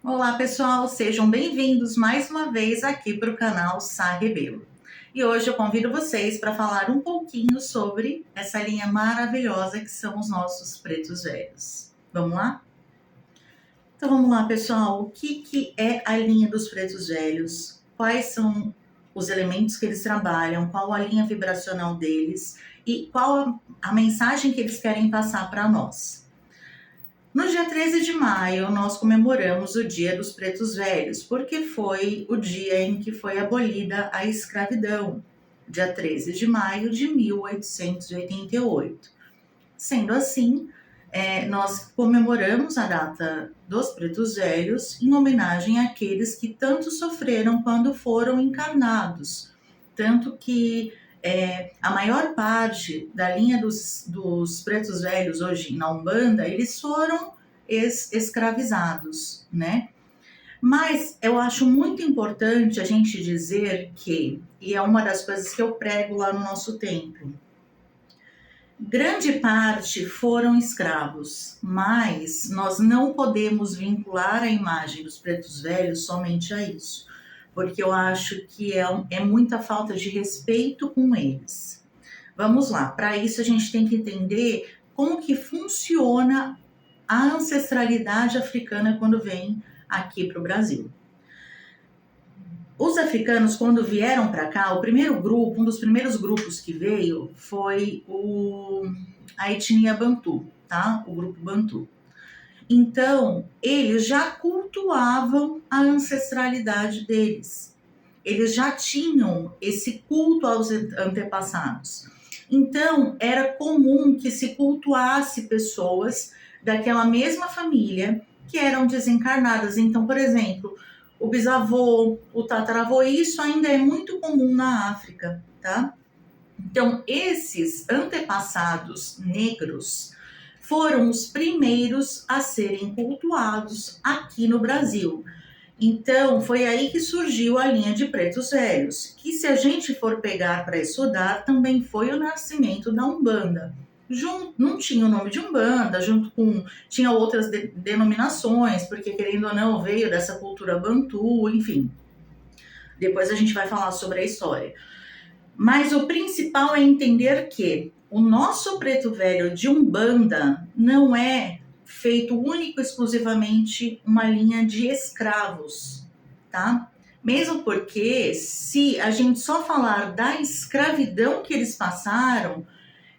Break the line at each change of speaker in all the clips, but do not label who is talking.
Olá pessoal, sejam bem-vindos mais uma vez aqui para o canal Sá Rebelo. E hoje eu convido vocês para falar um pouquinho sobre essa linha maravilhosa que são os nossos pretos velhos. Vamos lá? Então vamos lá pessoal, o que é a linha dos pretos velhos? Quais são os elementos que eles trabalham? Qual a linha vibracional deles? E qual a mensagem que eles querem passar para nós? No dia 13 de maio, nós comemoramos o Dia dos Pretos Velhos, porque foi o dia em que foi abolida a escravidão, dia 13 de maio de 1888. Sendo assim, nós comemoramos a data dos Pretos Velhos em homenagem àqueles que tanto sofreram quando foram encarnados. Tanto que a maior parte da linha dos Pretos Velhos hoje na Umbanda, eles foram escravizados, né? Mas eu acho muito importante a gente dizer que, e é uma das coisas que eu prego lá no nosso templo, grande parte foram escravos, mas nós não podemos vincular a imagem dos pretos velhos somente a isso, porque eu acho que é muita falta de respeito com eles. Vamos lá, para isso a gente tem que entender como que funciona a ancestralidade africana quando vem aqui para o Brasil. Os africanos, quando vieram para cá, o primeiro grupo, um dos primeiros grupos que veio foi a etnia Bantu, tá? O grupo Bantu. Então, eles já cultuavam a ancestralidade deles. Eles já tinham esse culto aos antepassados. Então, era comum que se cultuasse pessoas daquela mesma família que eram desencarnadas. Então, por exemplo, o bisavô, o tataravô, isso ainda é muito comum na África, tá? Então, esses antepassados negros foram os primeiros a serem cultuados aqui no Brasil. Então, foi aí que surgiu a linha de pretos velhos, que se a gente for pegar para estudar, também foi o nascimento da Umbanda. Não tinha o nome de Umbanda, tinha outras denominações, porque querendo ou não, veio dessa cultura Bantu, enfim. Depois a gente vai falar sobre a história. Mas o principal é entender que o nosso preto velho de Umbanda não é feito único e exclusivamente uma linha de escravos, tá? Mesmo porque se a gente só falar da escravidão que eles passaram,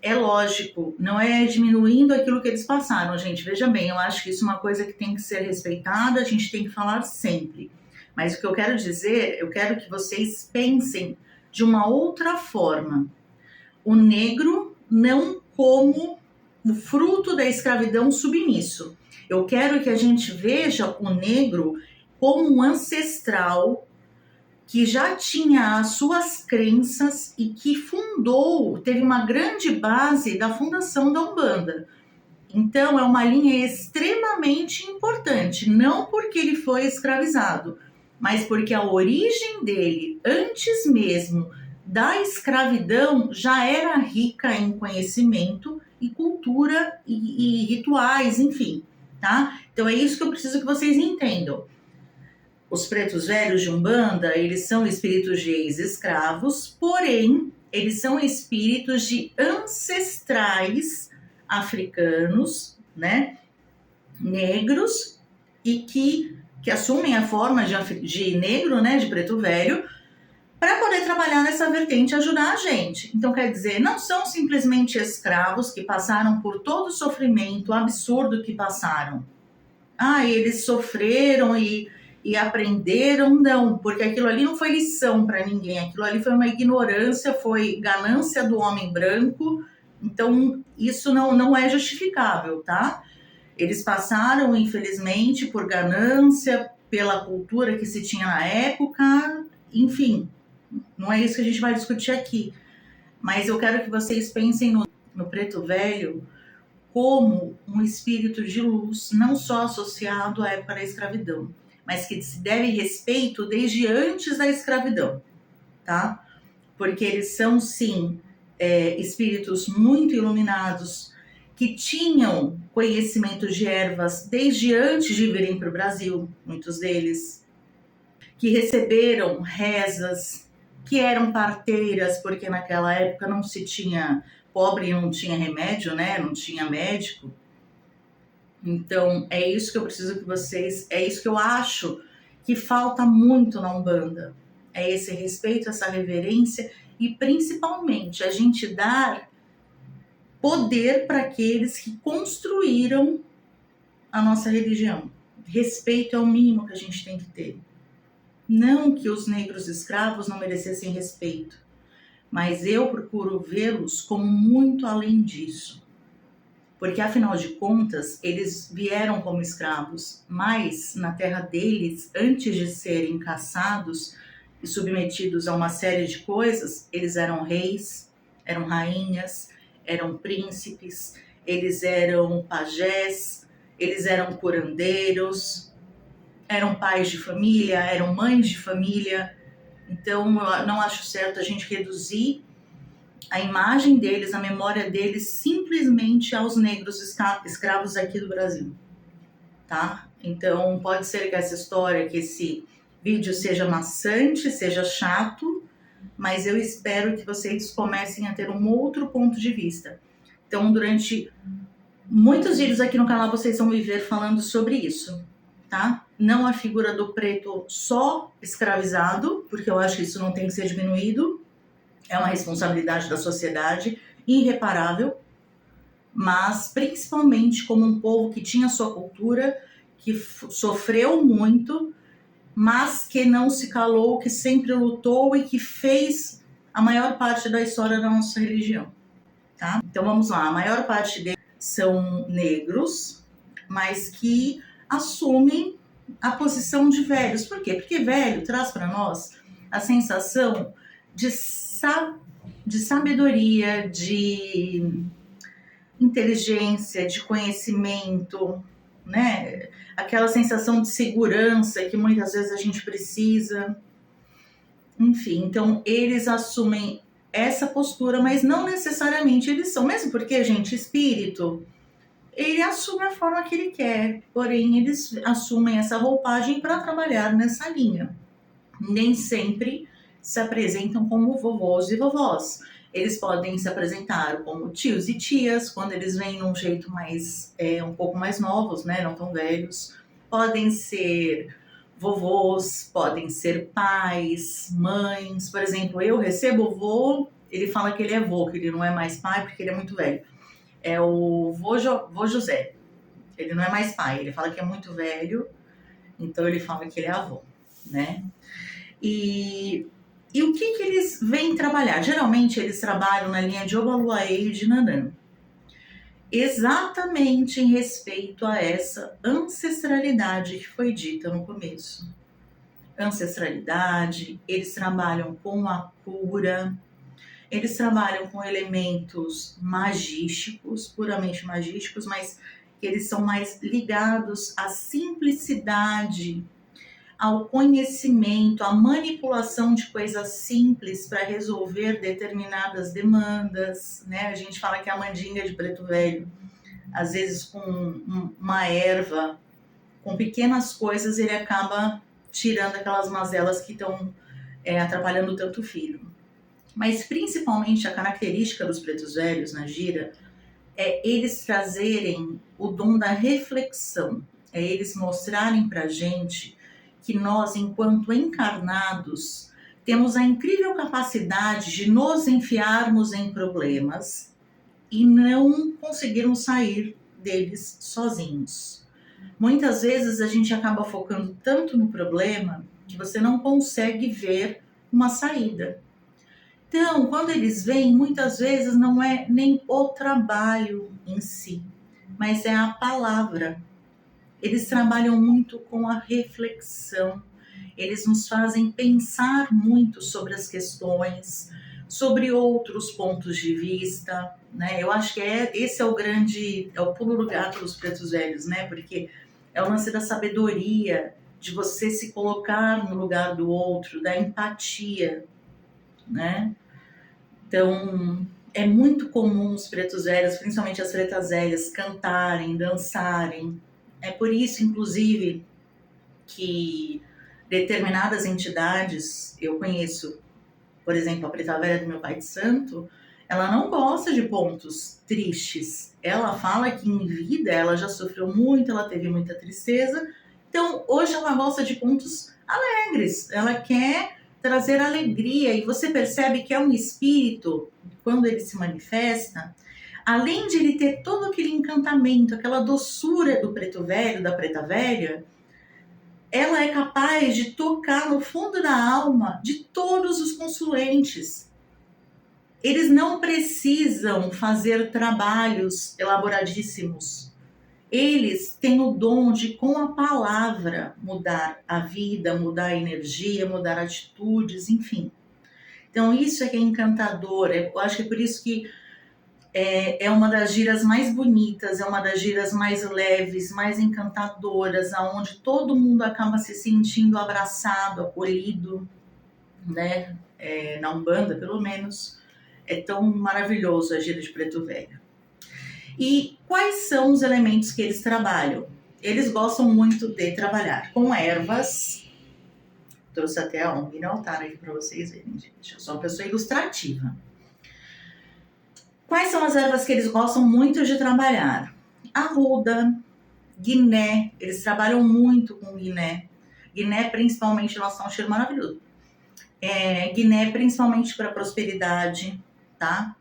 é lógico, não é diminuindo aquilo que eles passaram, gente. Veja bem, eu acho que isso é uma coisa que tem que ser respeitada, a gente tem que falar sempre. Mas o que eu quero dizer, eu quero que vocês pensem de uma outra forma. O negro não como o fruto da escravidão submisso. Eu quero que a gente veja o negro como um ancestral que já tinha as suas crenças e que teve uma grande base da fundação da Umbanda. Então, é uma linha extremamente importante, não porque ele foi escravizado, mas porque a origem dele, antes mesmo da escravidão, já era rica em conhecimento e cultura e rituais, enfim, tá? Então, é isso que eu preciso que vocês entendam. Os pretos velhos de Umbanda, eles são espíritos de ex-escravos, porém, eles são espíritos de ancestrais africanos, né, negros, e que assumem a forma de negro, né, de preto velho, para poder trabalhar nessa vertente e ajudar a gente. Então, quer dizer, não são simplesmente escravos que passaram por todo o sofrimento absurdo que passaram. Eles sofreram e aprenderam, não, porque aquilo ali não foi lição para ninguém, aquilo ali foi uma ignorância, foi ganância do homem branco, então isso não é justificável, tá? Eles passaram, infelizmente, por ganância, pela cultura que se tinha na época, enfim, não é isso que a gente vai discutir aqui, mas eu quero que vocês pensem no preto velho como um espírito de luz, não só associado à época da escravidão, mas que se deve respeito desde antes da escravidão, tá? Porque eles são, sim, espíritos muito iluminados, que tinham conhecimento de ervas desde antes de virem para o Brasil, muitos deles, que receberam rezas, que eram parteiras, porque naquela época não se tinha, pobre não tinha remédio, né? Não tinha médico. Então, é isso que eu preciso que vocês, é isso que eu acho que falta muito na Umbanda. É esse respeito, essa reverência e principalmente a gente dar poder para aqueles que construíram a nossa religião. Respeito é o mínimo que a gente tem que ter. Não que os negros escravos não merecessem respeito, mas eu procuro vê-los como muito além disso. Porque, afinal de contas, eles vieram como escravos, mas na terra deles, antes de serem caçados e submetidos a uma série de coisas, eles eram reis, eram rainhas, eram príncipes, eles eram pajés, eles eram curandeiros, eram pais de família, eram mães de família. Então, eu não acho certo a gente reduzir a imagem deles, a memória deles, simplesmente aos negros escravos aqui do Brasil, tá? Então, pode ser que essa história, que esse vídeo seja maçante, seja chato, mas eu espero que vocês comecem a ter um outro ponto de vista. Então, durante muitos vídeos aqui no canal, vocês vão me ver falando sobre isso, tá? Não a figura do preto só escravizado, porque eu acho que isso não tem que ser diminuído, é uma responsabilidade da sociedade irreparável, mas principalmente como um povo que tinha sua cultura, que sofreu muito, mas que não se calou, que sempre lutou e que fez a maior parte da história da nossa religião, tá? Então vamos lá, a maior parte deles são negros, mas que assumem a posição de velhos. Por quê? Porque velho traz para nós a sensação de sabedoria, de inteligência, de conhecimento, né? Aquela sensação de segurança que muitas vezes a gente precisa. Enfim, então eles assumem essa postura, mas não necessariamente eles são, mesmo porque, gente, espírito, ele assume a forma que ele quer, porém eles assumem essa roupagem para trabalhar nessa linha. Nem sempre se apresentam como vovôs e vovós. Eles podem se apresentar como tios e tias, quando eles vêm de um jeito mais, um pouco mais novos, né, não tão velhos. Podem ser vovôs, podem ser pais, mães. Por exemplo, eu recebo o vô, ele fala que ele é vô, que ele não é mais pai porque ele é muito velho. É o vô José. Ele não é mais pai, ele fala que é muito velho, então ele fala que ele é avô, né? E o que eles vêm trabalhar? Geralmente eles trabalham na linha de Obaluaê e de Nanã, exatamente em respeito a essa ancestralidade que foi dita no começo. Ancestralidade, eles trabalham com a cura, eles trabalham com elementos magísticos, puramente magísticos, mas eles são mais ligados à simplicidade, ao conhecimento, à manipulação de coisas simples para resolver determinadas demandas, né? A gente fala que a mandinga de preto velho, às vezes com uma erva, com pequenas coisas, ele acaba tirando aquelas mazelas que estão atrapalhando tanto o filho. Mas principalmente a característica dos pretos velhos na gira é eles trazerem o dom da reflexão, é eles mostrarem para a gente que nós, enquanto encarnados, temos a incrível capacidade de nos enfiarmos em problemas e não conseguirmos sair deles sozinhos. Muitas vezes a gente acaba focando tanto no problema que você não consegue ver uma saída. Então, quando eles vêm, muitas vezes não é nem o trabalho em si, mas é a palavra. Eles trabalham muito com a reflexão, eles nos fazem pensar muito sobre as questões, sobre outros pontos de vista, né? Eu acho que esse é o pulo do gato dos pretos velhos, né? Porque é o lance da sabedoria, de você se colocar no lugar do outro, da empatia, né? Então, É muito comum os pretos velhos, principalmente as pretas velhas, cantarem, dançarem. É por isso, inclusive, que determinadas entidades, eu conheço, por exemplo, a preta velha do meu pai de santo, ela não gosta de pontos tristes. Ela fala que em vida ela já sofreu muito, ela teve muita tristeza. Então, hoje ela gosta de pontos alegres. Ela quer trazer alegria. E você percebe que é um espírito, quando ele se manifesta, além de ele ter todo aquele encantamento, aquela doçura do preto velho, da preta velha, ela é capaz de tocar no fundo da alma de todos os consulentes. Eles não precisam fazer trabalhos elaboradíssimos. Eles têm o dom de, com a palavra, mudar a vida, mudar a energia, mudar atitudes, enfim. Então, isso é que é encantador. Eu acho que é por isso que é uma das giras mais bonitas, é uma das giras mais leves, mais encantadoras, aonde todo mundo acaba se sentindo abraçado, acolhido, né? Na Umbanda, pelo menos. É tão maravilhoso a gira de Preto Velho. E quais são os elementos que eles trabalham? Eles gostam muito de trabalhar com ervas. Trouxe até a ONG no altar aqui para vocês verem, gente. Eu sou uma pessoa ilustrativa. Quais são as ervas que eles gostam muito de trabalhar? Arruda, guiné, eles trabalham muito com guiné. Guiné, principalmente, nossa, é um cheiro maravilhoso. Guiné, principalmente para prosperidade, tá?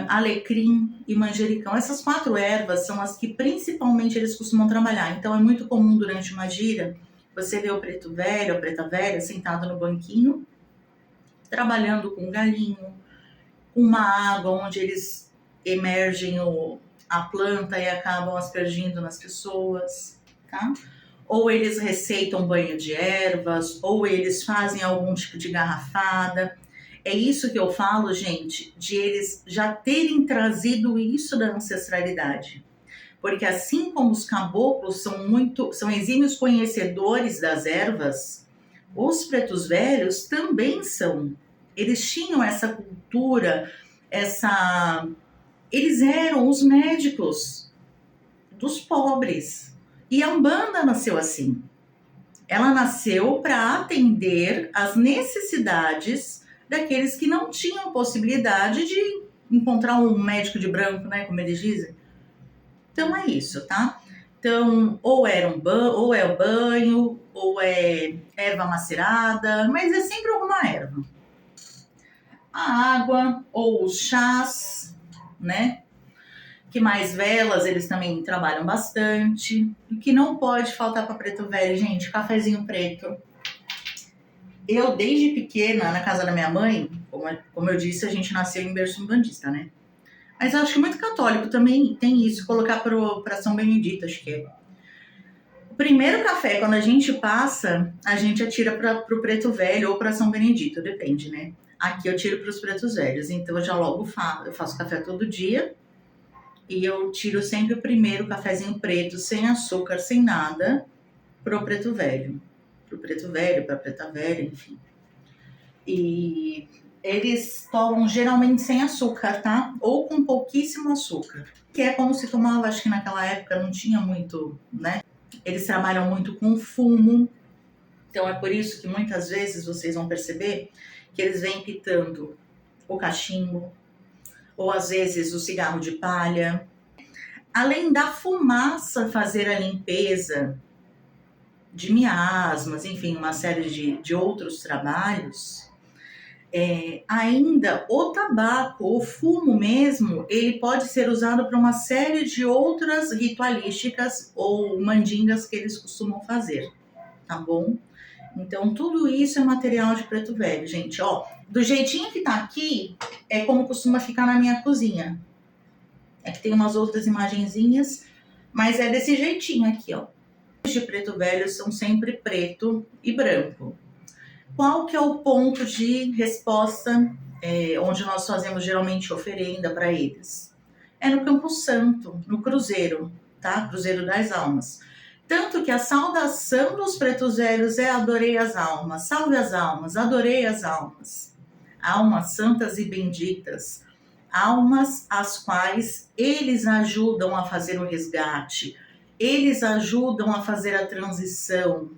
Alecrim e manjericão. Essas 4 ervas são as que principalmente eles costumam trabalhar. Então é muito comum durante uma gira você ver o preto velho, a preta velha sentado no banquinho, trabalhando com galinho, uma água onde eles emergem a planta e acabam aspergindo nas pessoas, tá? Ou eles receitam banho de ervas, ou eles fazem algum tipo de garrafada. É isso que eu falo, gente, de eles já terem trazido isso da ancestralidade. Porque assim como os caboclos são exímios conhecedores das ervas, os pretos velhos também são. Eles tinham essa cultura, eles eram os médicos dos pobres. E a Umbanda nasceu assim. Ela nasceu para atender às necessidades daqueles que não tinham possibilidade de encontrar um médico de branco, né, como eles dizem. Então é isso, tá? Então, ou é o banho, ou é erva macerada, mas é sempre alguma erva. A água, ou os chás, né? Que mais velas, eles também trabalham bastante. O que não pode faltar para preto velho, gente, cafezinho preto. Eu, desde pequena, na casa da minha mãe, como eu disse, a gente nasceu em berço umbandista, né? Mas eu acho que muito católico também tem isso, colocar para São Benedito, acho que é. O primeiro café, quando a gente passa, a gente atira para o preto velho ou para São Benedito, depende, né? Aqui eu tiro para os pretos velhos, então eu já logo faço. Eu faço café todo dia e eu tiro sempre o primeiro cafezinho preto, sem açúcar, sem nada, para o preto velho. Para o preto velho, para a preta velha, enfim. E eles tomam geralmente sem açúcar, tá? Ou com pouquíssimo açúcar. Que é como se tomava, acho que naquela época não tinha muito, né? Eles trabalham muito com fumo. Então é por isso que muitas vezes vocês vão perceber que eles vêm pitando o cachimbo, ou às vezes o cigarro de palha. Além da fumaça fazer a limpeza de miasmas, enfim, uma série de outros trabalhos, ainda o tabaco, o fumo mesmo, ele pode ser usado para uma série de outras ritualísticas ou mandingas que eles costumam fazer, tá bom? Então, tudo isso é material de preto velho, gente. Ó, do jeitinho que tá aqui, é como costuma ficar na minha cozinha. É que tem umas outras imagenzinhas, mas é desse jeitinho aqui, ó. Os de preto velho são sempre preto e branco. Qual que é o ponto de resposta onde nós fazemos geralmente oferenda para eles? É no Campo Santo, no Cruzeiro, tá? Cruzeiro das Almas. Tanto que a saudação dos pretos velhos é adorei as almas, salve as almas, adorei as almas. Almas santas e benditas. almas as quais eles ajudam a fazer o resgate, eles ajudam a fazer a transição.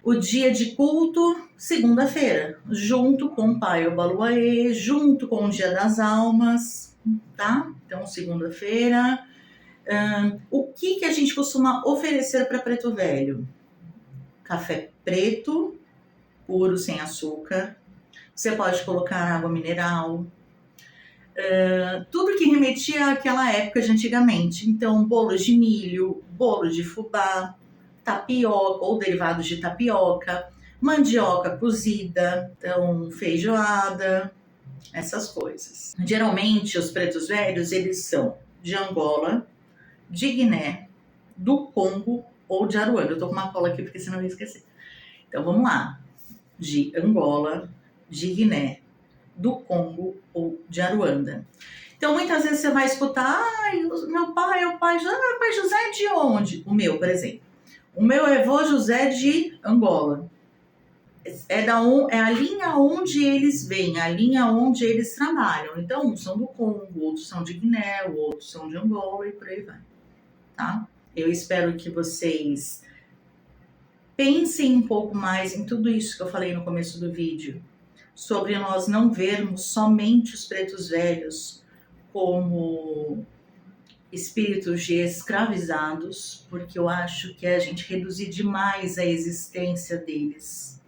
O dia de culto, segunda-feira, junto com o Pai Obaluaê, junto com o Dia das Almas, tá? Então, segunda-feira. O que a gente costuma oferecer para Preto Velho? Café preto, puro, sem açúcar. Você pode colocar água mineral. Tudo que remetia àquela época de antigamente. Então, bolo de milho, bolo de fubá, tapioca ou derivados de tapioca, mandioca cozida, então feijoada, essas coisas. Geralmente, os pretos velhos, eles são de Angola, de Guiné, do Congo ou de Aruanda. Eu tô com uma cola aqui porque senão eu ia esquecer. Então, vamos lá. De Angola, de Guiné, do Congo ou de Aruanda. Então, muitas vezes você vai escutar, meu pai é o pai José é de onde? O meu, por exemplo. O meu avô José de Angola. É a linha onde eles vêm, a linha onde eles trabalham. Então, uns são do Congo, outros são de Guiné, outros são de Angola e por aí vai. Tá? Eu espero que vocês pensem um pouco mais em tudo isso que eu falei no começo do vídeo, sobre nós não vermos somente os pretos velhos como espíritos de escravizados, porque eu acho que é a gente reduzir demais a existência deles.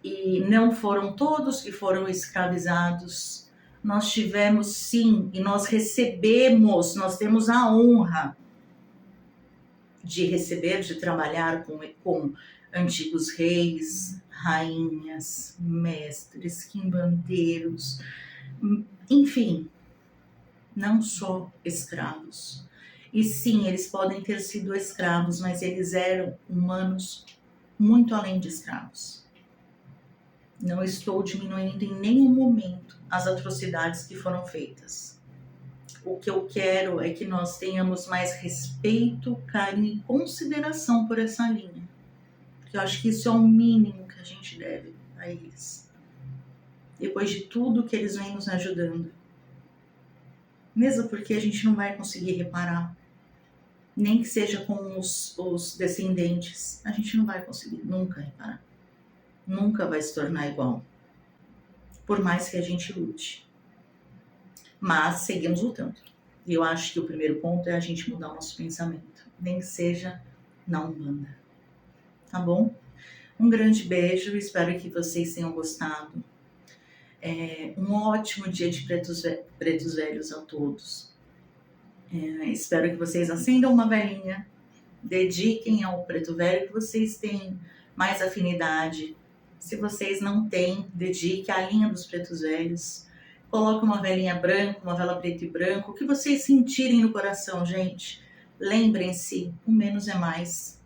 E não foram todos que foram escravizados. Nós tivemos sim, e nós recebemos, nós temos a honra de receber, de trabalhar com antigos reis, rainhas, mestres, quimbandeiros, enfim, não só escravos. E sim, eles podem ter sido escravos, mas eles eram humanos muito além de escravos. Não estou diminuindo em nenhum momento as atrocidades que foram feitas. O que eu quero é que nós tenhamos mais respeito, carinho e consideração por essa linha. Porque eu acho que isso é o mínimo que a gente deve a eles. Depois de tudo que eles vêm nos ajudando. Mesmo porque a gente não vai conseguir reparar. Nem que seja com os descendentes. A gente não vai conseguir nunca reparar. Nunca vai se tornar igual. Por mais que a gente lute. Mas seguimos lutando. E eu acho que o primeiro ponto é a gente mudar o nosso pensamento. Nem que seja na Umbanda. Tá bom? Um grande beijo. Espero que vocês tenham gostado. Um ótimo dia de pretos velhos a todos. Espero que vocês acendam uma velinha. Dediquem ao preto velho que vocês têm mais afinidade. Se vocês não têm, dedique à linha dos pretos velhos. Coloque uma velinha branca, uma vela preta e branco, o que vocês sentirem no coração, gente. Lembrem-se, o menos é mais.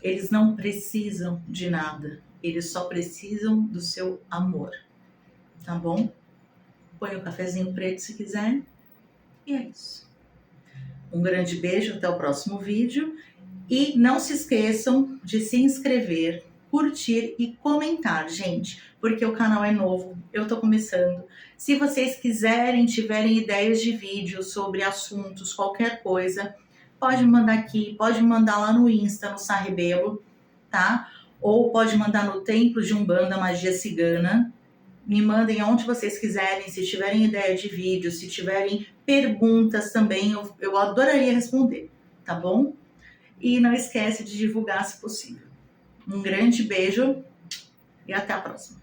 Eles não precisam de nada, eles só precisam do seu amor, tá bom? Põe o cafezinho preto se quiser, e é isso. Um grande beijo, até o próximo vídeo, e não se esqueçam de se inscrever, curtir e comentar, gente, porque o canal é novo, eu tô começando. Se vocês quiserem, tiverem ideias de vídeo sobre assuntos, qualquer coisa, pode mandar aqui, pode mandar lá no Insta, no Sarrebelo, tá? Ou pode mandar no Templo de Umbanda Magia Cigana. Me mandem aonde vocês quiserem, se tiverem ideia de vídeo, se tiverem perguntas também, eu adoraria responder, tá bom? E não esquece de divulgar se possível. Um grande beijo e até a próxima.